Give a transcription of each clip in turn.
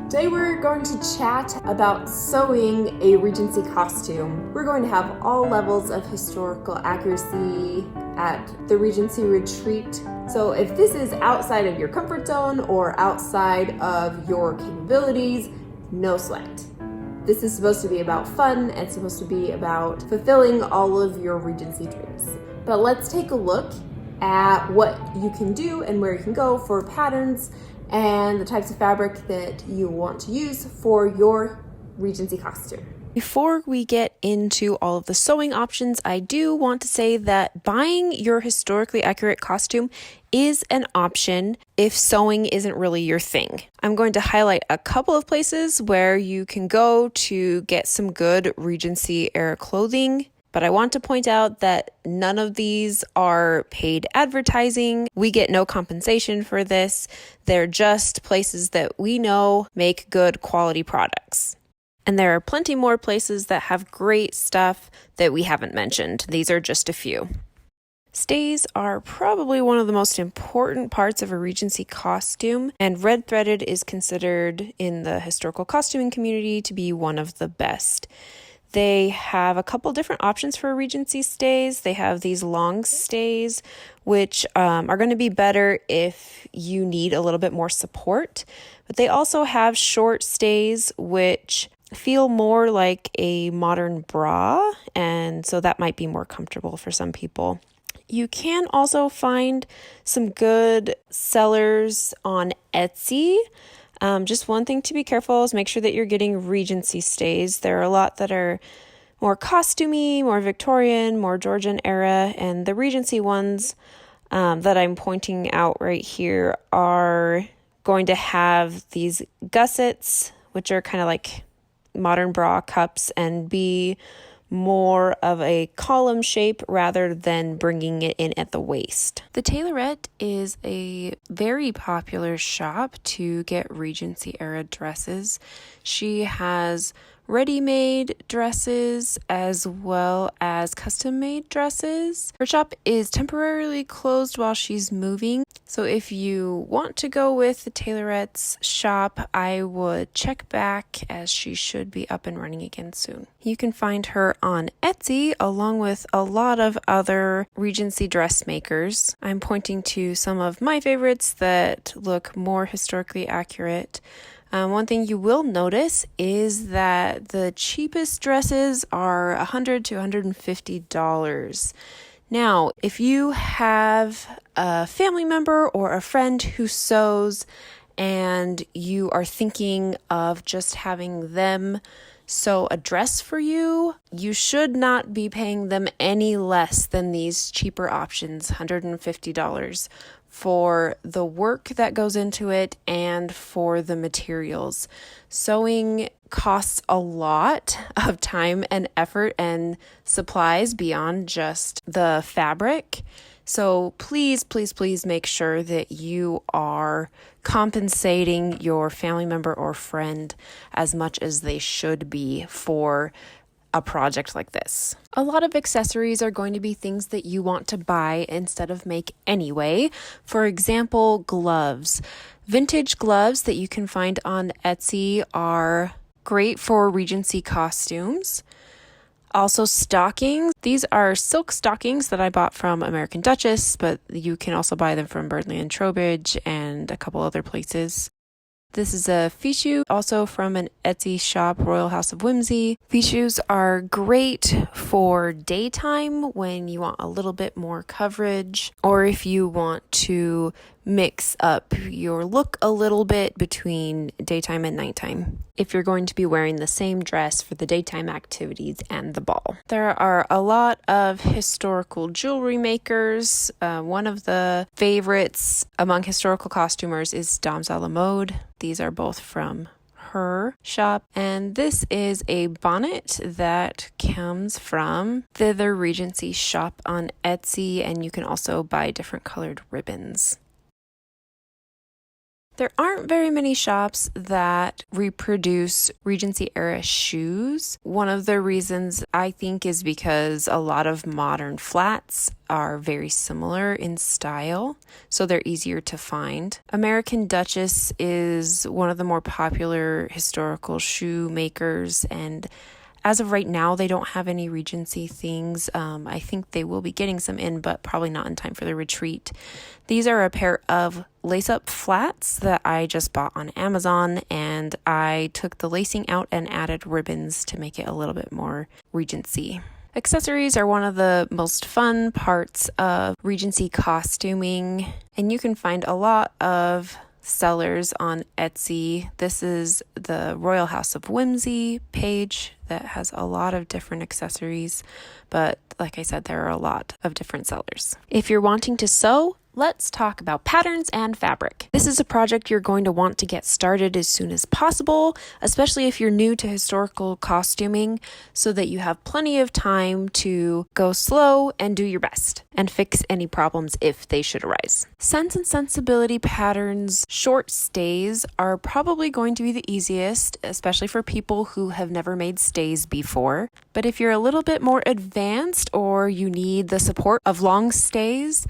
Today we're going to chat about sewing a Regency costume. We're going to have all levels of historical accuracy at the Regency retreat. So if this is outside of your comfort zone or outside of your capabilities, no sweat. This is supposed to be about fun and supposed to be about fulfilling all of your Regency dreams. But let's take a look at what you can do and where you can go for patterns and the types of fabric that you want to use for your Regency costume. Before we get into all of the sewing options, I do want to say that buying your historically accurate costume is an option if sewing isn't really your thing. I'm going to highlight a couple of places where you can go to get some good Regency era clothing. But I want to point out that none of these are paid advertising. We get no compensation for this. They're just places that we know make good quality products. And there are plenty more places that have great stuff that we haven't mentioned. These are just a few. Stays are probably one of the most important parts of a Regency costume, and Redthreaded is considered in the historical costuming community to be one of the best. They have a couple different options for Regency stays. They have these long stays, which are going to be better if you need a little bit more support. But they also have short stays, which feel more like a modern bra, and so that might be more comfortable for some people. You can also find some good sellers on Etsy. Just one thing to be careful is make sure that you're getting Regency stays. There are a lot that are more costumey, more Victorian, more Georgian era, and the Regency ones that I'm pointing out right here are going to have these gussets, which are kind of like modern bra cups, and be more of a column shape rather than bringing it in at the waist. The Tailorette is a very popular shop to get Regency era dresses. She has ready-made dresses as well as custom-made dresses. Her shop is temporarily closed while she's moving, so if you want to go with the Tailorette's shop, I would check back as she should be up and running again soon. You can find her on Etsy along with a lot of other Regency dressmakers. I'm pointing to some of my favorites that look more historically accurate. One thing you will notice is that the cheapest dresses are $100 to $150. Now, if you have a family member or a friend who sews and you are thinking of just having them sew a dress for you, you should not be paying them any less than these cheaper options, $150. For the work that goes into it and for the materials. Sewing costs a lot of time and effort and supplies beyond just the fabric. So please, please, please make sure that you are compensating your family member or friend as much as they should be for a project like this. A lot of accessories are going to be things that you want to buy instead of make anyway. For example, gloves. Vintage gloves that you can find on Etsy are great for Regency costumes. Also stockings. These are silk stockings that I bought from American Duchess, but you can also buy them from Burnley and Trowbridge and a couple other places. This is a Fichu, also from an Etsy shop, Royal House of Whimsy. Fichus are great for daytime when you want a little bit more coverage, or if you want to mix up your look a little bit between daytime and nighttime, if you're going to be wearing the same dress for the daytime activities and the ball. There are a lot of historical jewelry makers. One of the favorites among historical costumers is Dames à la Mode. These are both from her shop, and this is a bonnet that comes from Thither Regency shop on Etsy, and you can also buy different colored ribbons. There aren't very many shops that reproduce Regency era shoes. One of the reasons I think is because a lot of modern flats are very similar in style, so they're easier to find. American Duchess is one of the more popular historical shoe makers, and as of right now, they don't have any Regency things. I think they will be getting some in, but probably not in time for the retreat. These are a pair of lace-up flats that I just bought on Amazon, and I took the lacing out and added ribbons to make it a little bit more Regency. Accessories are one of the most fun parts of Regency costuming, and you can find a lot of sellers on Etsy. This is the Royal House of Whimsy page that has a lot of different accessories, but like I said, there are a lot of different sellers. If you're wanting to sew, let's talk about patterns and fabric. This is a project you're going to want to get started as soon as possible, especially if you're new to historical costuming, so that you have plenty of time to go slow and do your best and fix any problems if they should arise. Sense and Sensibility patterns short stays are probably going to be the easiest, especially for people who have never made stays before. But if you're a little bit more advanced or you need the support of long stays,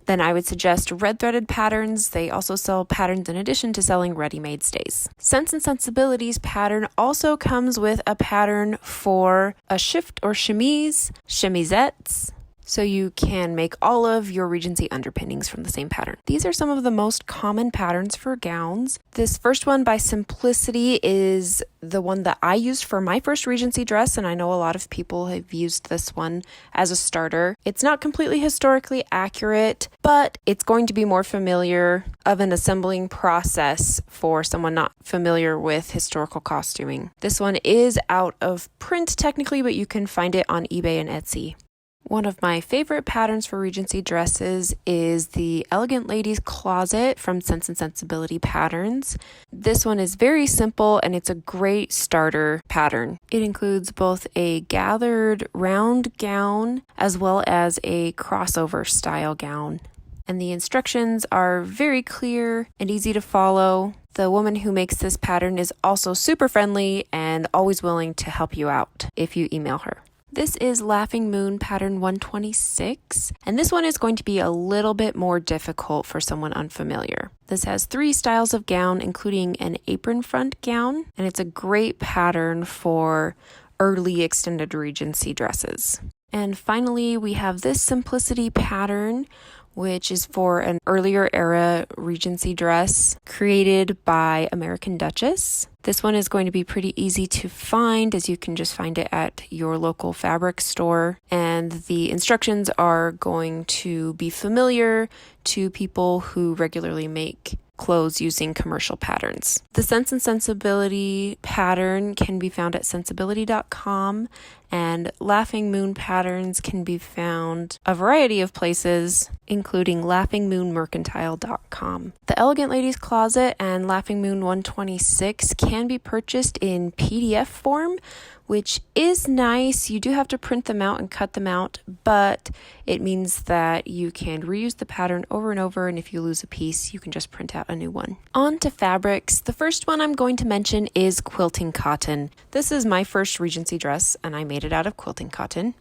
then I would suggest Redthreaded patterns. They also sell patterns in addition to selling ready-made stays. Sense and Sensibility's pattern also comes with a pattern for a shift or chemise, chemisettes, so you can make all of your Regency underpinnings from the same pattern. These are some of the most common patterns for gowns. This first one by Simplicity is the one that I used for my first Regency dress, and I know a lot of people have used this one as a starter. It's not completely historically accurate, but it's going to be more familiar of an assembling process for someone not familiar with historical costuming. This one is out of print technically, but you can find it on eBay and Etsy. One of my favorite patterns for Regency dresses is the Elegant Ladies Closet from Sense and Sensibility Patterns. This one is very simple and it's a great starter pattern. It includes both a gathered round gown as well as a crossover style gown. And the instructions are very clear and easy to follow. The woman who makes this pattern is also super friendly and always willing to help you out if you email her. This is Laughing Moon pattern 126, and this one is going to be a little bit more difficult for someone unfamiliar. This has 3 styles of gown, including an apron front gown, and it's a great pattern for early extended Regency dresses. And finally, we have this Simplicity pattern, which is for an earlier era Regency dress created by American Duchess. This one is going to be pretty easy to find, as you can just find it at your local fabric store. And the instructions are going to be familiar to people who regularly make clothes using commercial patterns. The Sense and Sensibility pattern can be found at sensibility.com, and Laughing Moon patterns can be found a variety of places, including laughingmoonmercantile.com. The Elegant Ladies Closet and Laughing Moon 126 can be purchased in PDF form, which is nice. You do have to print them out and cut them out, but it means that you can reuse the pattern over and over, and if you lose a piece, you can just print out a new one. On to fabrics. The first one I'm going to mention is quilting cotton. This is my first Regency dress, and I made it out of quilting cotton.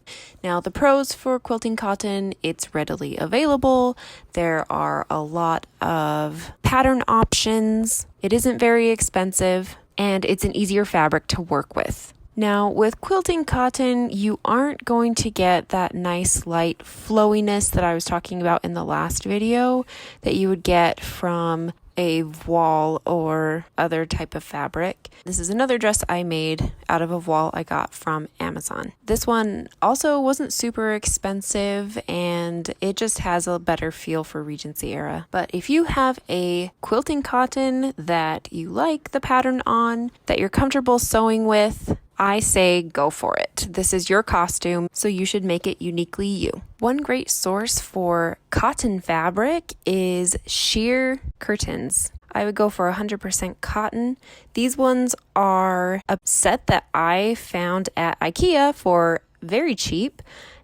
Now, the pros for quilting cotton, it's readily available. There are a lot of pattern options. It isn't very expensive, and it's an easier fabric to work with. Now, with quilting cotton, you aren't going to get that nice light flowiness that I was talking about in the last video that you would get from a voile or other type of fabric. This is another dress I made out of a voile I got from Amazon. This one also wasn't super expensive, and it just has a better feel for Regency era. But if you have a quilting cotton that you like the pattern on, that you're comfortable sewing with, I say go for it. This is your costume, so you should make it uniquely you. One great source for cotton fabric is sheer curtains. I would go for 100% cotton. These ones are a set that I found at IKEA for very cheap,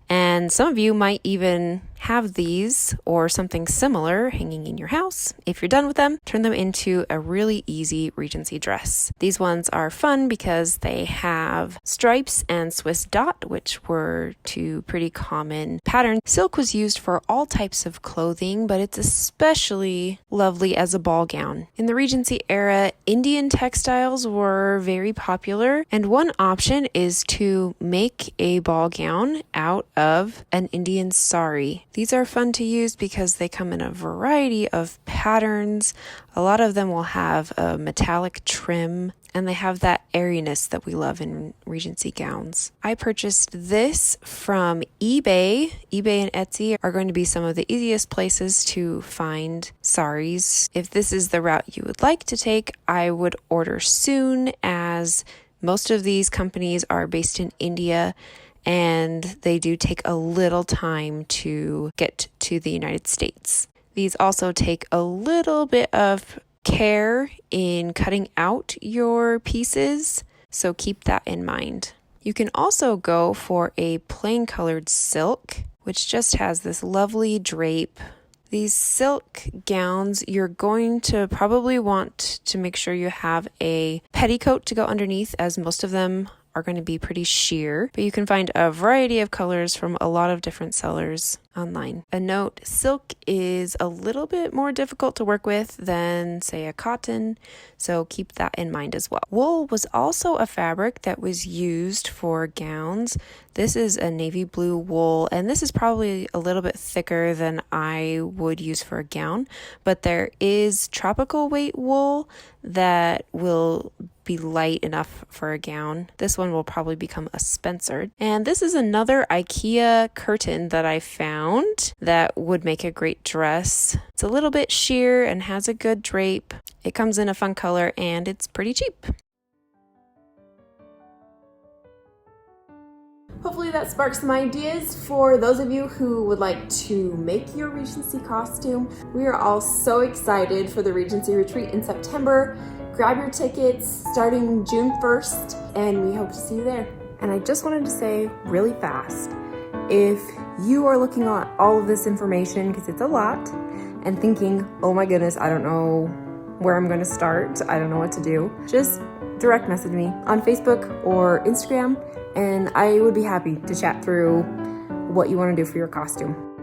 and some of you might even have these or something similar hanging in your house. If you're done with them, turn them into a really easy Regency dress. These ones are fun because they have stripes and Swiss dot, which were two pretty common patterns. Silk was used for all types of clothing, but it's especially lovely as a ball gown. In the Regency era, Indian textiles were very popular, and one option is to make a ball gown out of an Indian sari. These are fun to use because they come in a variety of patterns. A lot of them will have a metallic trim, and they have that airiness that we love in Regency gowns. I purchased this from eBay. eBay and Etsy are going to be some of the easiest places to find saris. If this is the route you would like to take, I would order soon, as most of these companies are based in India and they do take a little time to get to the United States. These also take a little bit of care in cutting out your pieces, so keep that in mind. You can also go for a plain colored silk, which just has this lovely drape. These silk gowns, you're going to probably want to make sure you have a petticoat to go underneath, as most of them are going to be pretty sheer, but you can find a variety of colors from a lot of different sellers online. A note, silk is a little bit more difficult to work with than, say, a cotton, so keep that in mind as well. Wool was also a fabric that was used for gowns. This is a navy blue wool, and this is probably a little bit thicker than I would use for a gown, but there is tropical weight wool that will be light enough for a gown. This one will probably become a spencer. And this is another IKEA curtain that I found that would make a great dress. It's a little bit sheer and has a good drape. It comes in a fun color and it's pretty cheap. Hopefully that sparks some ideas for those of you who would like to make your Regency costume. We are all so excited for the Regency retreat in September. Grab your tickets starting June 1st, and we hope to see you there. And I just wanted to say really fast, if you are looking at all of this information, because it's a lot, and thinking, oh my goodness, I don't know where I'm going to start, I don't know what to do, just direct message me on Facebook or Instagram, and I would be happy to chat through what you want to do for your costume.